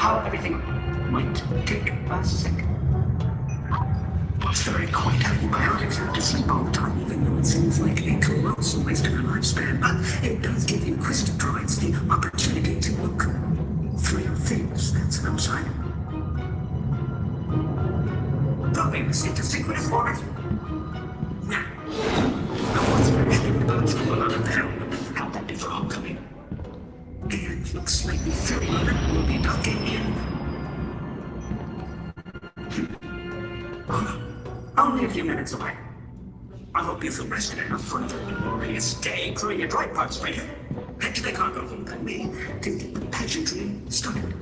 how everything might take a second. It's very quaint how you biotics have to sleep all the time, even though it seems like a colossal waste of your lifespan. But it does give the inquisitive droids the opportunity to look through your things. That's an upside. Dropping this into synchronous orbit. Now, no one's mentioning about you a lot of how that did for homecoming. And looks like the 30 will be docking in. Only a few minutes away. I hope you feel rested enough for another glorious day crewing your droid parts later. Head to the cargo hold by me to get the pageantry started.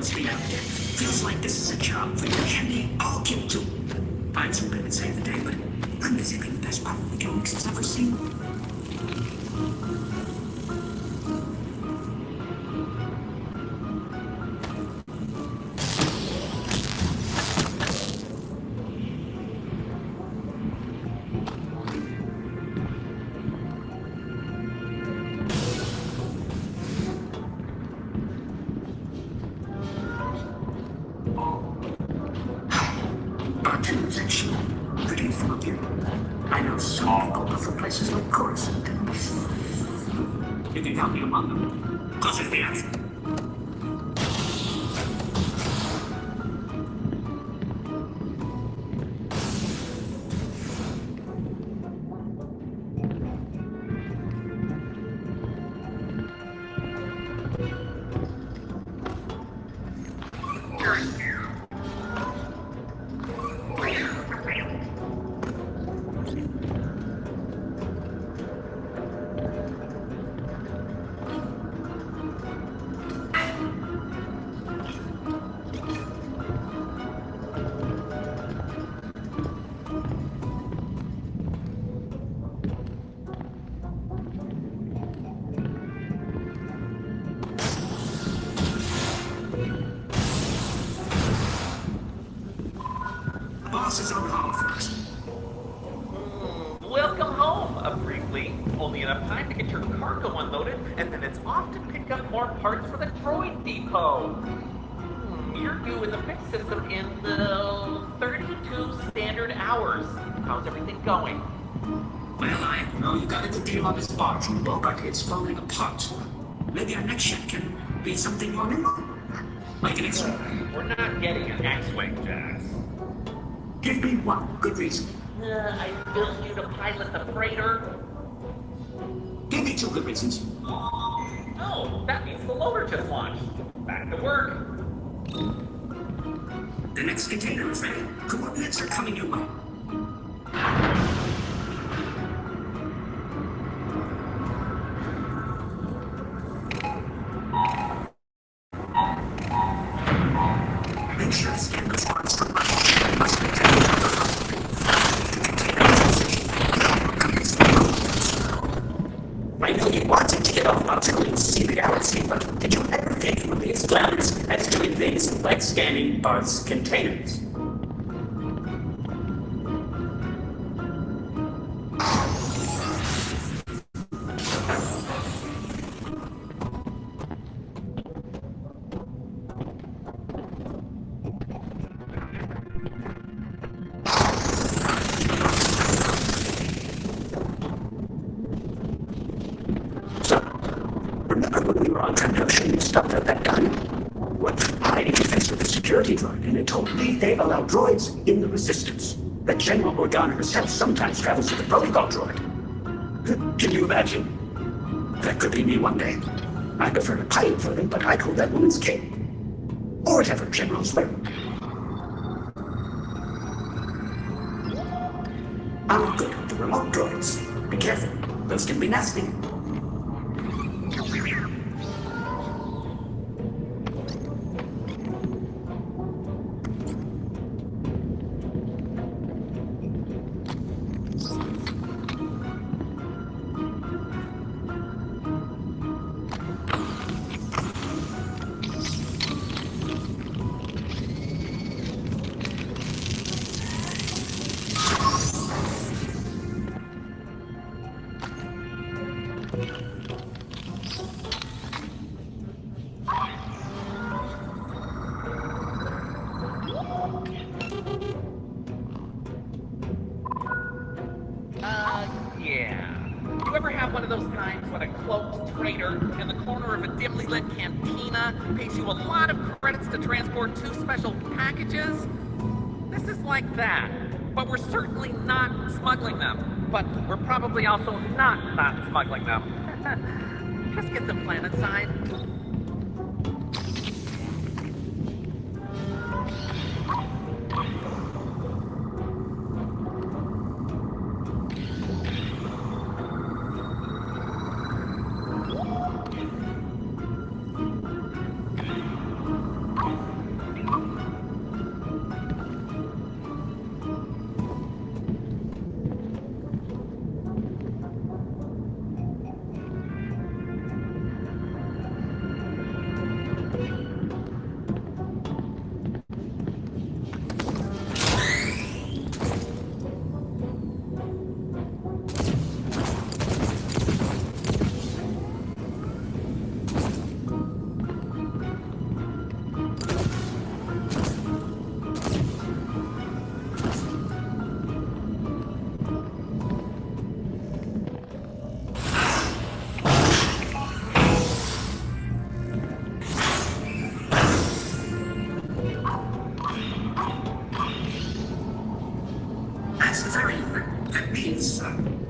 Feels like this is a job for your candy all killed too. I'd swoop in and save the day, but I'm busy being the best part of the galaxy it's ever seen. Pretty funky. I know some people from places like Coruscant. You can count me among them. Closer to the action. Is on home first. Welcome home, briefly. Only enough time to get your cargo unloaded, and then it's off to pick up more parts for the droid depot. You're due in the fix system in the 32 standard hours. How's everything going? Well, I know you got a good deal on this barge, but it's falling apart. Maybe our next ship can be something more nimble. Like an X-Wing. We're not getting an X-Wing, Jazz. Give me one good reason. I built you to pilot the freighter. Give me two good reasons. Oh, that means the loader just launched. Back to work. The next container is ready. Coordinates are coming your way. Make sure to scan those parts for money. Must be I know you wanted to get off Montague and see the galaxy, but did you ever think it would be as glamorous as doing things like scanning parts containers? Stuff at that time. What I interfaced with the security droid, and it told me they allow droids in the Resistance. That General Organa herself sometimes travels with a protocol droid. Can you imagine? That could be me one day. I prefer to pilot for them, but I'd hold that woman's cape. Or whatever generals wear. I'm good with the remote droids. Be careful. Those can be nasty. you ever have one of those times when a cloaked trader in the corner of a dimly lit cantina pays you a lot of credits to transport 2 special packages? This is like that. But we're certainly not smuggling them. But we're probably also not smuggling them. Just get the planet side.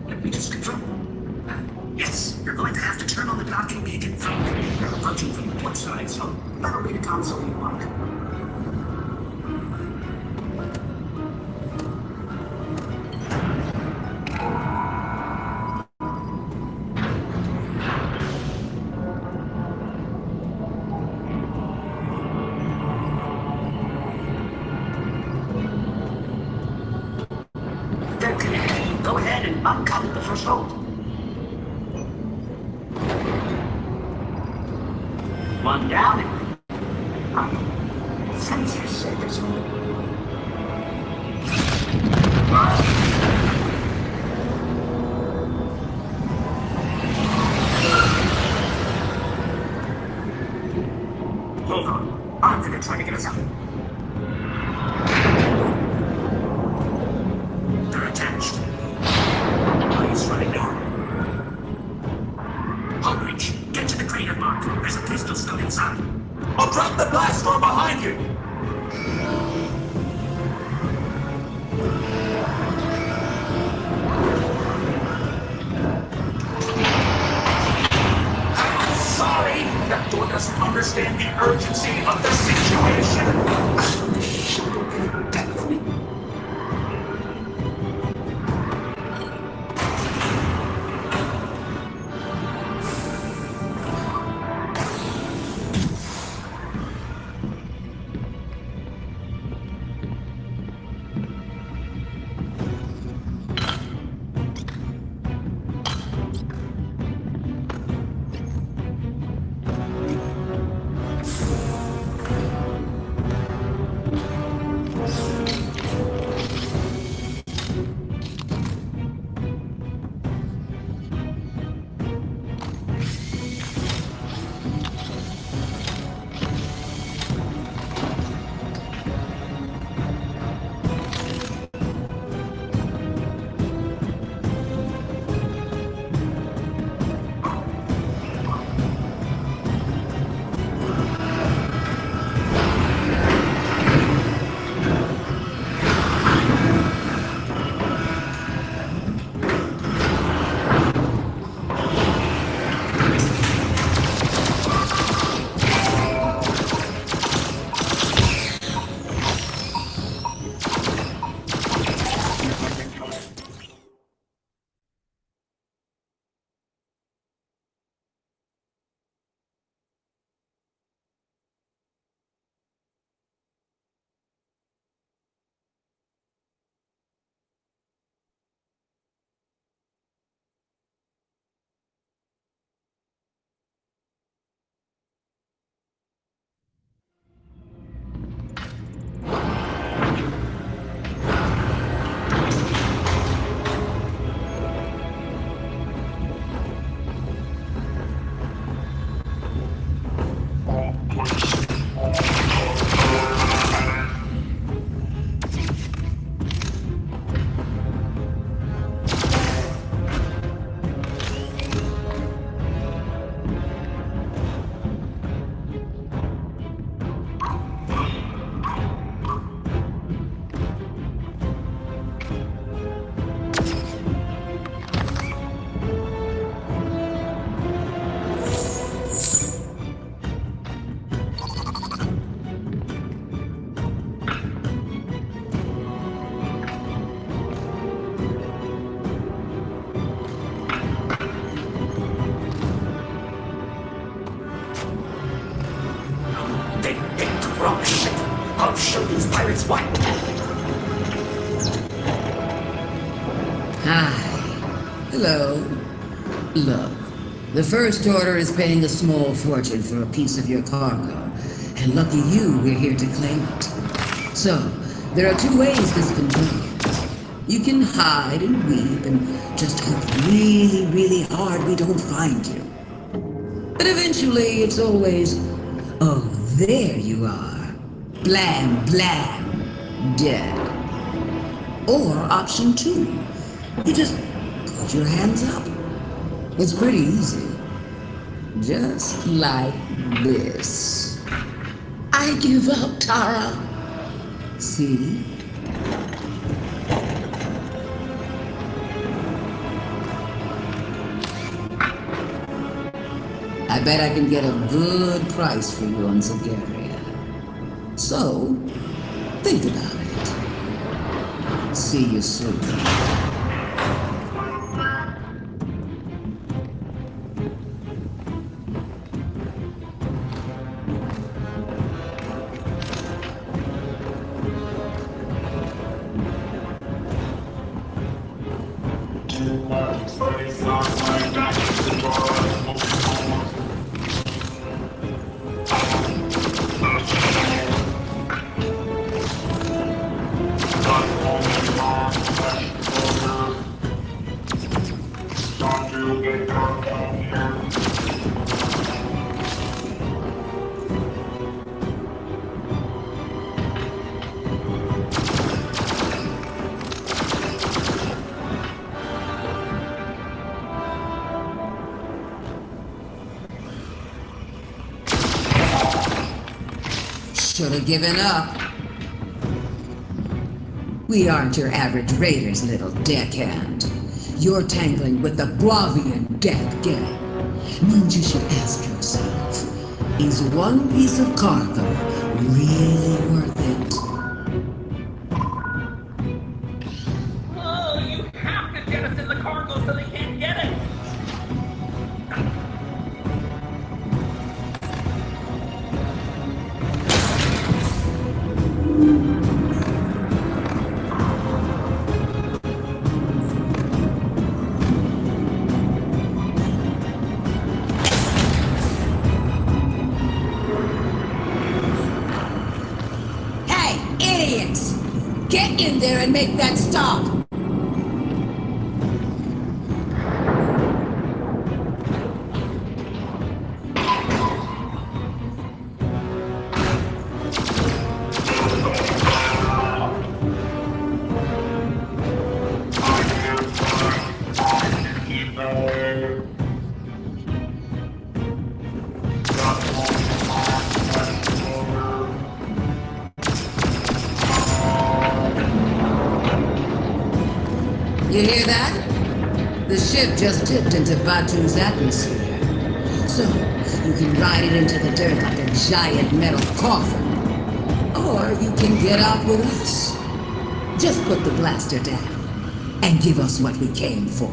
Let me just confirm. Yes, you're going to have to turn on the docking beacon from approaching from the port side, so that'll be the console you want. Go ahead and uncover the first hold. One down. Sensors said this one. Hold on. I'm gonna try to get us out. They're attached. Please right now. Outreach, get to the crater mark. There's a pistol stuck inside. I'll drop the blast door behind you. I'm sorry. That door doesn't understand the urgency of the situation. Definitely. What? Hi. Hello. Look, the First Order is paying a small fortune for a piece of your cargo, and lucky you, we're here to claim it. So, there are two ways this can play. You can hide and weep and just hope really, really hard we don't find you. But eventually, it's always, oh, there you are. Blam, blam. Dead. Or option two, you just put your hands up. It's pretty easy. Just like this. I give up, Tara. See? I bet I can get a good price for you on Zagaria. So, think about it. See you soon. Should have given up. We aren't your average raiders, little deckhand. You're tangling with the Guavian death gang. Means you should ask yourself, is one piece of cargo really worth it? Oh, you have to jettison the cargo so they can't get it! Get in there and make that stop! You hear that? The ship just dipped into Batu's atmosphere. So, you can ride it into the dirt like a giant metal coffin. Or you can get out with us. Just put the blaster down and give us what we came for.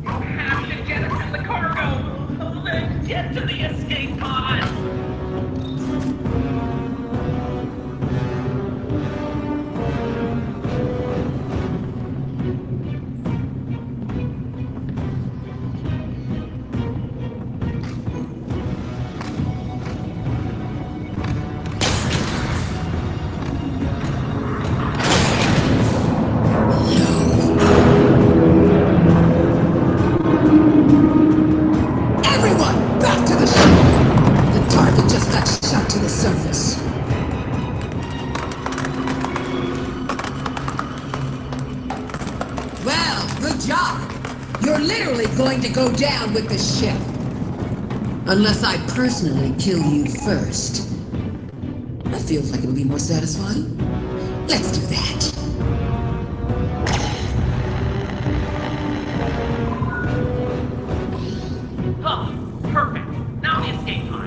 You have to jettison the cargo! Let's get to the escape pod! You're literally going to go down with the ship. Unless I personally kill you first. That feels like it'll be more satisfying. Let's do that. Oh, perfect. Now the escape pod.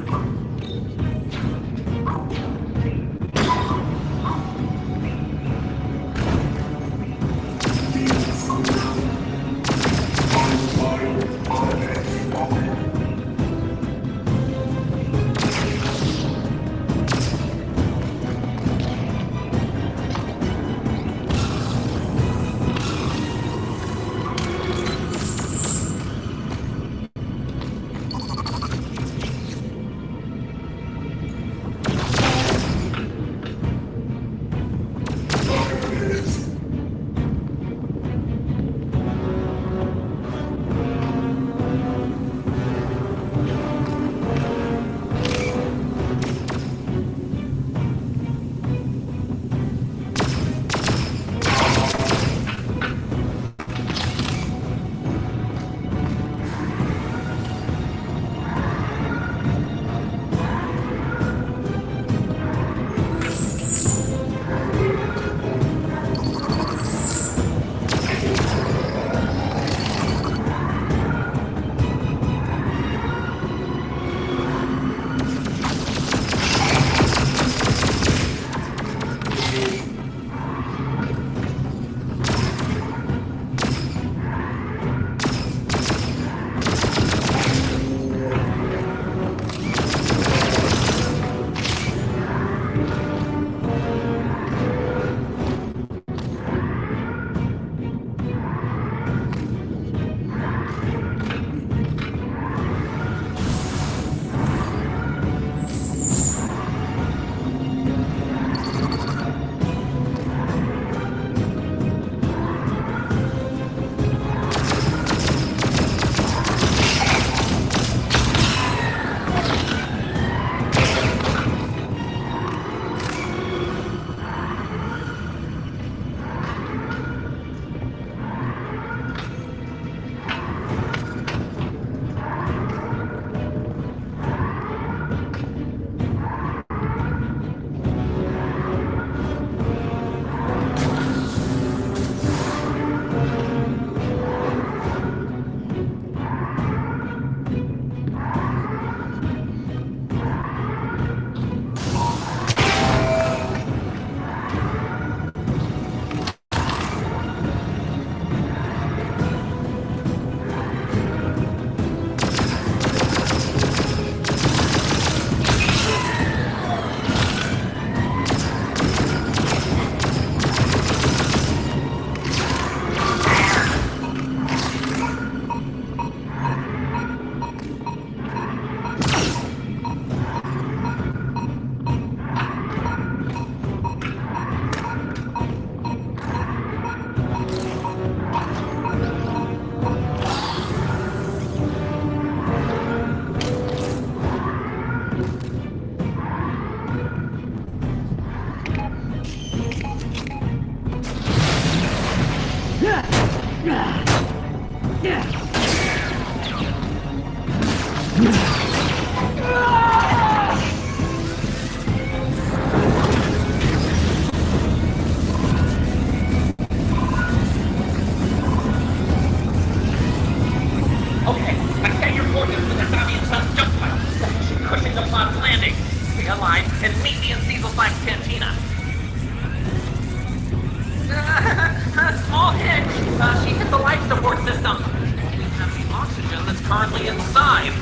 currently inside.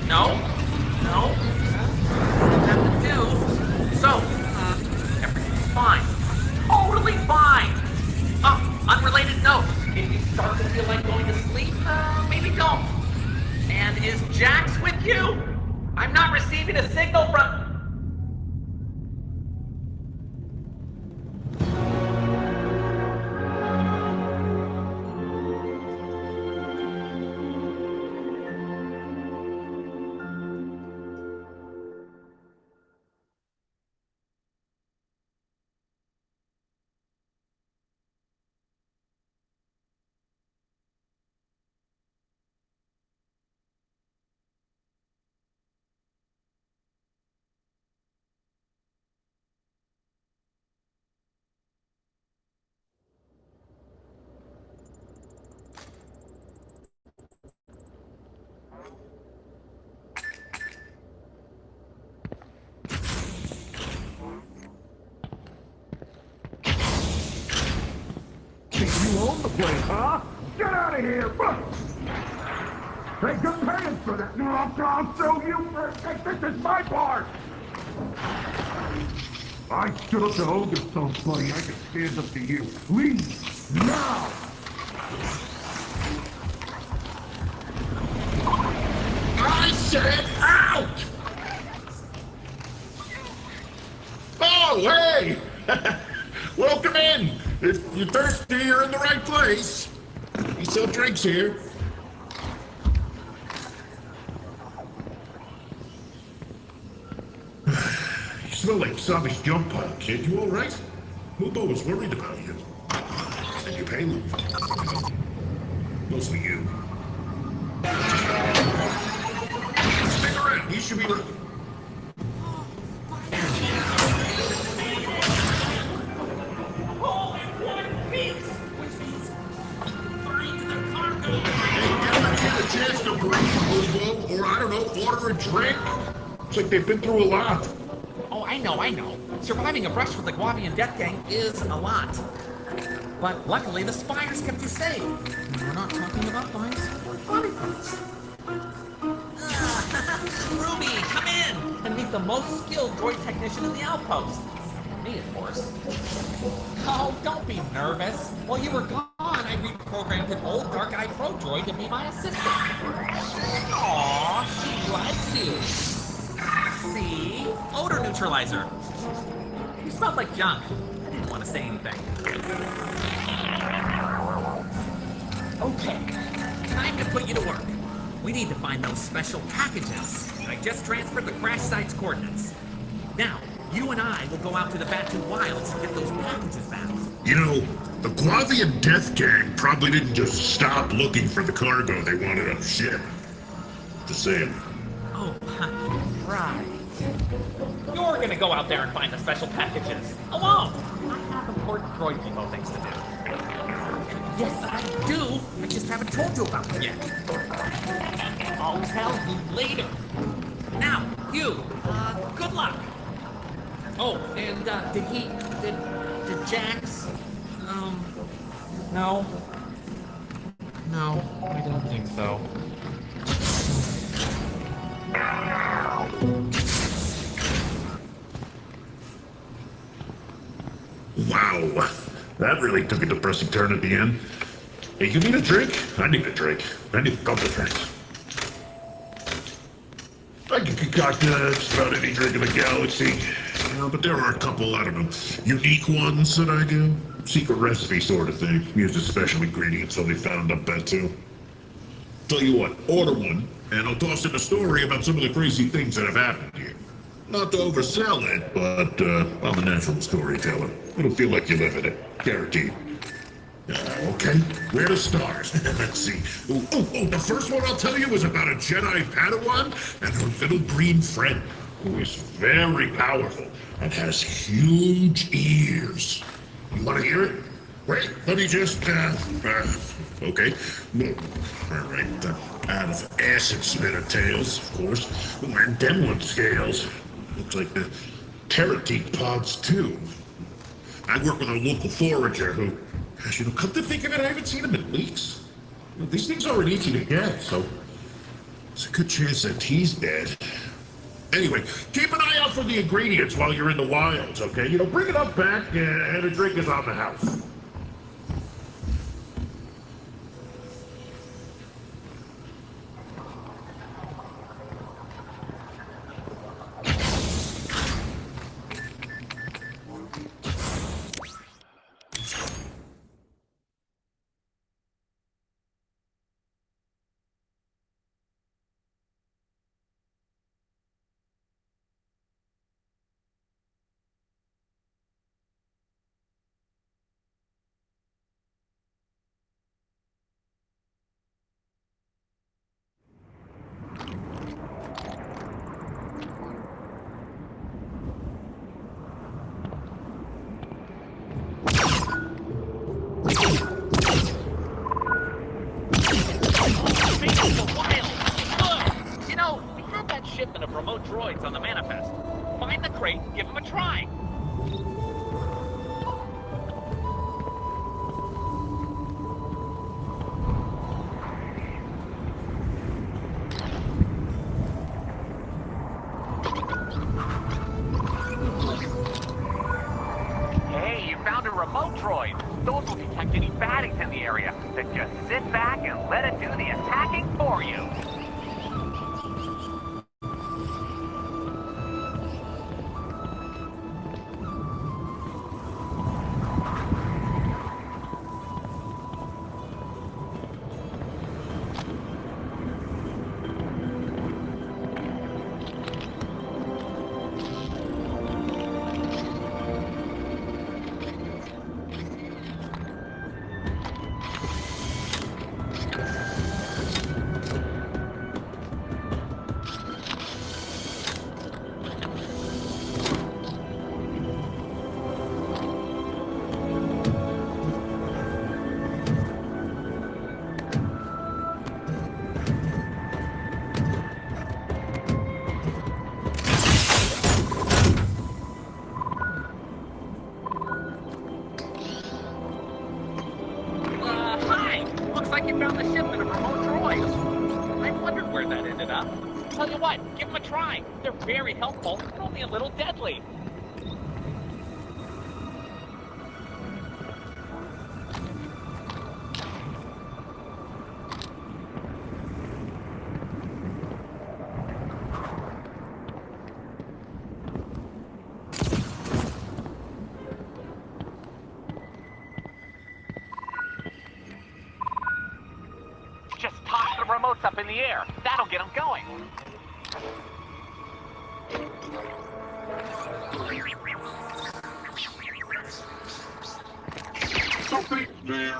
No, no, don't have to do. So, everything's fine. Totally fine. Unrelated note. If you start to feel like going to sleep, maybe don't. And is Jax with you? I'm not receiving a signal from... You own the place, huh? Get out of here! Hey, good paying for that. No, I'll show you. This is my part. I stood up to Hogan so funny I can stand up to you. Leave now! I said out! Oh, hey! Welcome in! If you're thirsty, you're in the right place. We sell drinks here. You smell like Sabi's jump pile, kid. You all right? Mubo was worried about you. And you pay him. Mostly you. Stick around. He should be looking. Chance to breathe, Mubo, or I don't know, order a drink? Looks like they've been through a lot. Oh, I know. Surviving a brush with the Guavian death gang is a lot. But luckily, the spires kept you safe. And we're not talking about mice or body parts. Ruby, come in and meet the most skilled droid technician in the outpost. Me, of course. Oh, don't be nervous. While you were gone, I reprogrammed an old Dark-Eye Pro droid to be my assistant. Aww, she likes you. See? Odor neutralizer. You smelled like junk. I didn't want to say anything. Okay, time to put you to work. We need to find those special packages. I just transferred the crash site's coordinates. Now, you and I will go out to the Batu Wilds and get those packages back. You know, the Guavian death gang probably didn't just stop looking for the cargo they wanted on the ship. Just saying. Oh, right. You're gonna go out there and find the special packages. Alone! I have important droid depot things to do. Yes, I do. I just haven't told you about them yet. I'll tell you later. Now, you, good luck. Oh, and, did Jax, no. No, I don't think so. Wow, that really took a depressing turn at the end. Hey, you need a drink? I need a drink. I need a couple of drinks. I can concoct just about any drink in the galaxy. But there are a couple, I don't know, unique ones that I do. Secret recipe sort of thing. Use a special ingredient somebody found up there too. Tell you what, order one, and I'll toss in a story about some of the crazy things that have happened here. Not to oversell it, but I'm a natural storyteller. It'll feel like you live in it. Guaranteed. Okay, where to start? Let's see. The first one I'll tell you is about a Jedi Padawan and her little green friend, who is very powerful and has huge ears. You want to hear it? Wait, let me just, okay. No. All right, out of acid spitter tails, of course, and them one scales. Looks like the Terrateak pods, too. I work with a local forager who, gosh, come to think of it, I haven't seen him in weeks. These things aren't easy to get, so there's a good chance that he's dead. Anyway, keep an eye out for the ingredients while you're in the wilds, okay? Bring it up back, and a drink is on the house. Shipment of remote droids on the manifest. Find the crate and give them a try. Hey, you found a remote droid. Those will detect any baddies in the area. Then just sit back and let it do the attacking for you. You found the shipment of remote droids. I wondered where that ended up. Tell you what, give them a try. They're very helpful and only a little deadly. Just toss the remotes up in the air. That'll get them going. Something there.